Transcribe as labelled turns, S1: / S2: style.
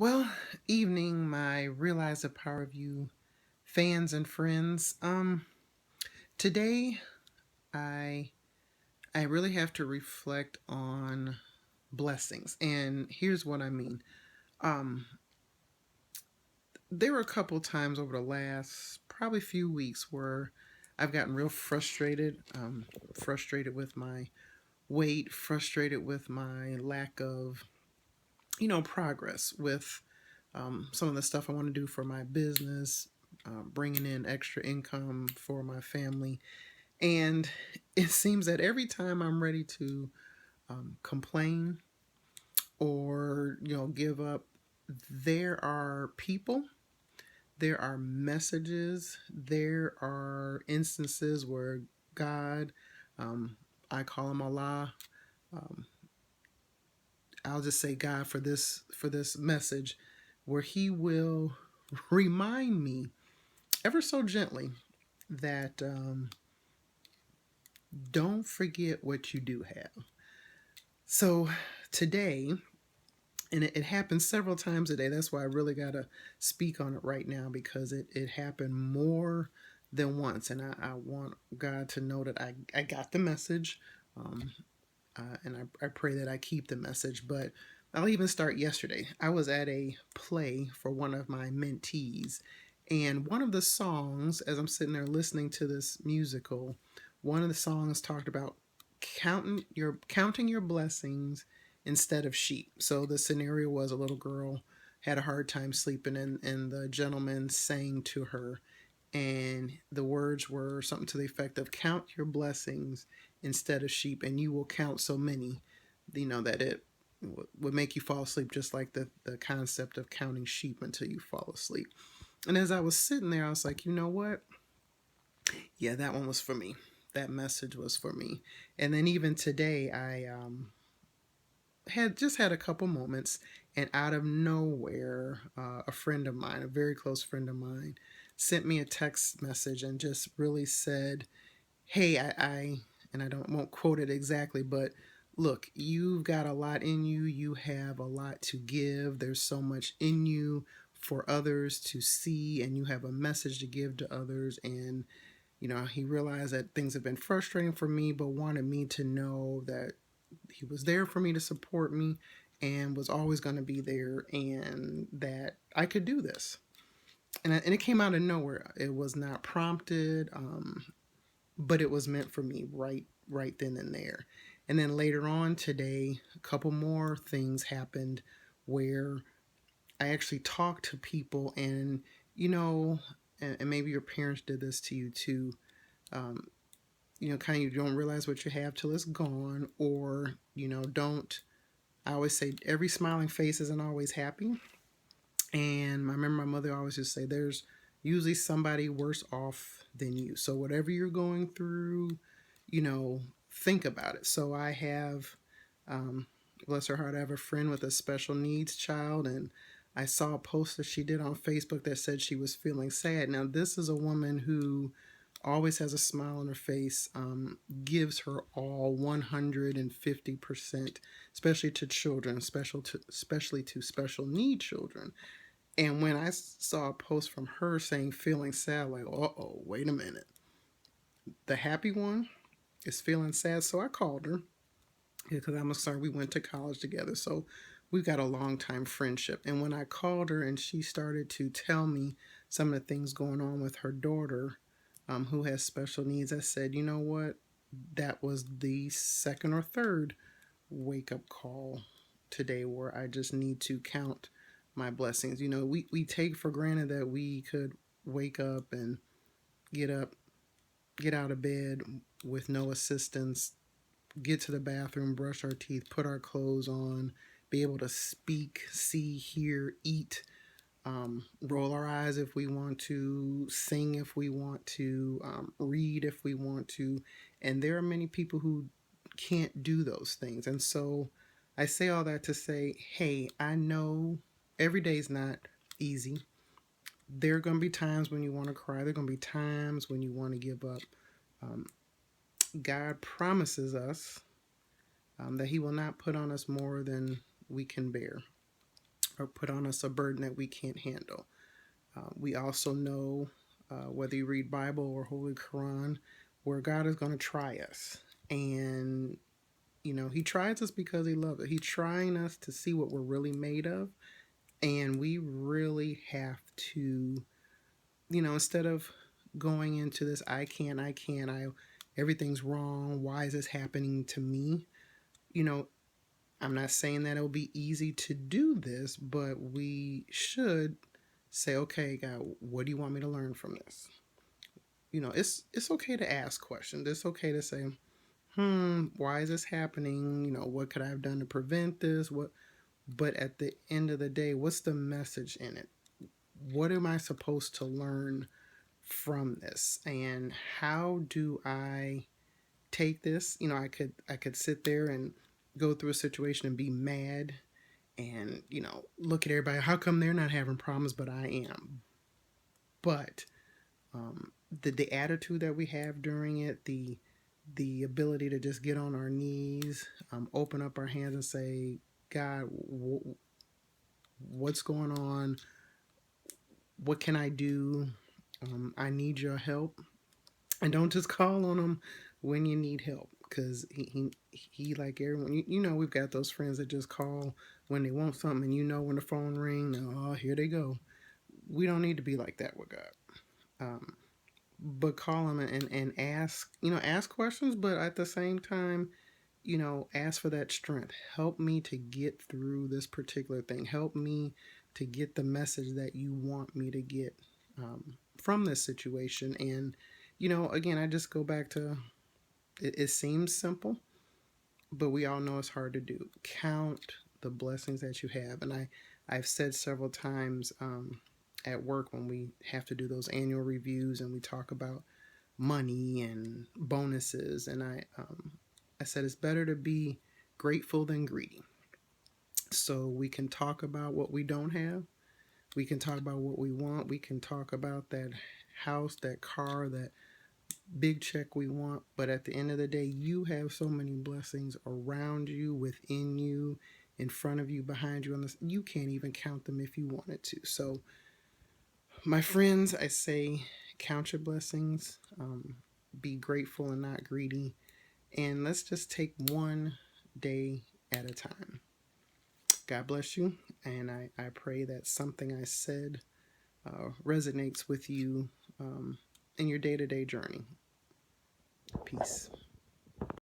S1: Well, evening, my Realize the Power of You fans and friends. Today I I really have to reflect on blessings, and here's what I mean. Um, there were a couple times over the last probably few weeks where I've gotten real frustrated. Frustrated with my weight, frustrated with my lack of progress with some of the stuff I want to do for my business, bringing in extra income for my family. And it seems that every time I'm ready to complain or give up, there are people, there are messages, there are instances where God, um, I call him Allah. Um, I'll just say God for this message, where He will remind me ever so gently that don't forget what you do have. So today, and it happened several times a day. That's why I really got to speak on it right now, because it happened more than once. And I want God to know that I got the message. Um, and I pray that I keep the message. But I'll even start yesterday. I was at a play for one of my mentees, and one of the songs, as I'm sitting there listening to this musical, one of the songs talked about counting your blessings instead of sheep. So the scenario was a little girl had a hard time sleeping, and the gentleman sang to her, and the words were something to the effect of count your blessings instead of sheep, and you will count so many, that it would make you fall asleep, just like the concept of counting sheep until you fall asleep. And as I was sitting there, I was like, you know what? Yeah, that one was for me. That message was for me. And then even today, I had a couple moments, and out of nowhere, a friend of mine, a very close friend of mine, sent me a text message and just really said, "Hey, I and I don't won't quote it exactly, but look, you've got a lot in you. You have a lot to give. There's so much in you for others to see, and you have a message to give to others." And he realized that things have been frustrating for me, but wanted me to know that he was there for me to support me and was always going to be there, and that I could do this. And it came out of nowhere. It was not prompted, but it was meant for me right then and there. And then later on today, a couple more things happened where I actually talked to people, and you know, and maybe your parents did this to you too. Um, kind of, you don't realize what you have till it's gone, or don't. I always say every smiling face isn't always happy, and I remember my mother always just say, "There's usually somebody worse off than you." So whatever you're going through, you know, think about it. So I have, um, bless her heart, I have a friend with a special needs child, and I saw a post that she did on Facebook that said she was feeling sad. Now, this is a woman who always has a smile on her face, gives her all 150%, especially to children, especially to special need children. And when I saw a post from her saying feeling sad, like, wait a minute, the happy one is feeling sad. So I called her, because I'm sorry, we went to college together. So we've got a long time friendship. And when I called her and she started to tell me some of the things going on with her daughter, who has special needs, I said, you know what? That was the second or third wake up call today, where I just need to count my blessings. We take for granted that we could wake up and get up, get out of bed with no assistance, get to the bathroom, brush our teeth, put our clothes on, be able to speak, see, hear, eat, roll our eyes if we want to, sing if we want to, read if we want to. And there are many people who can't do those things. And so I say all that to say, hey, I know every day is not easy. There are going to be times when you want to cry, there are going to be times when you want to give up. Um, God promises us that He will not put on us more than we can bear. or put on us a burden that we can't handle. We also know, whether you read Bible or Holy Quran, where God is going to try us. And, he tries us because he loves it. He's trying us to see what we're really made of. And we really have to, instead of going into this, everything's wrong. Why is this happening to me? I'm not saying that it'll be easy to do this, but we should say, okay, God, what do you want me to learn from this? It's okay to ask questions. It's okay to say, why is this happening? What could I have done to prevent this? But at the end of the day, what's the message in it? What am I supposed to learn from this? And how do I take this? I could sit there and go through a situation and be mad and, look at everybody. How come they're not having problems, but I am? But the attitude that we have during it, the ability to just get on our knees, open up our hands and say, God, what's going on? What can I do? I need your help. And don't just call on him when you need help, because he like everyone. We've got those friends that just call when they want something, and when the phone rings, oh, here they go. We don't need to be like that with God. But call him and ask questions, but at the same time, ask for that strength. Help me to get through this particular thing. Help me to get the message that you want me to get from this situation. And, again, I just go back to it seems simple, but we all know it's hard to do. Count the blessings that you have. And I've said several times at work when we have to do those annual reviews and we talk about money and bonuses, and I said it's better to be grateful than greedy. So we can talk about what we don't have. We can talk about what we want. We can talk about that house, that car, that big check we want. But at the end of the day, you have so many blessings around you, within you, in front of you, behind you. You can't even count them if you wanted to. So, my friends, I say count your blessings. Be grateful and not greedy. And let's just take one day at a time. God bless you. And I pray that something I said resonates with you in your day-to-day journey. Peace.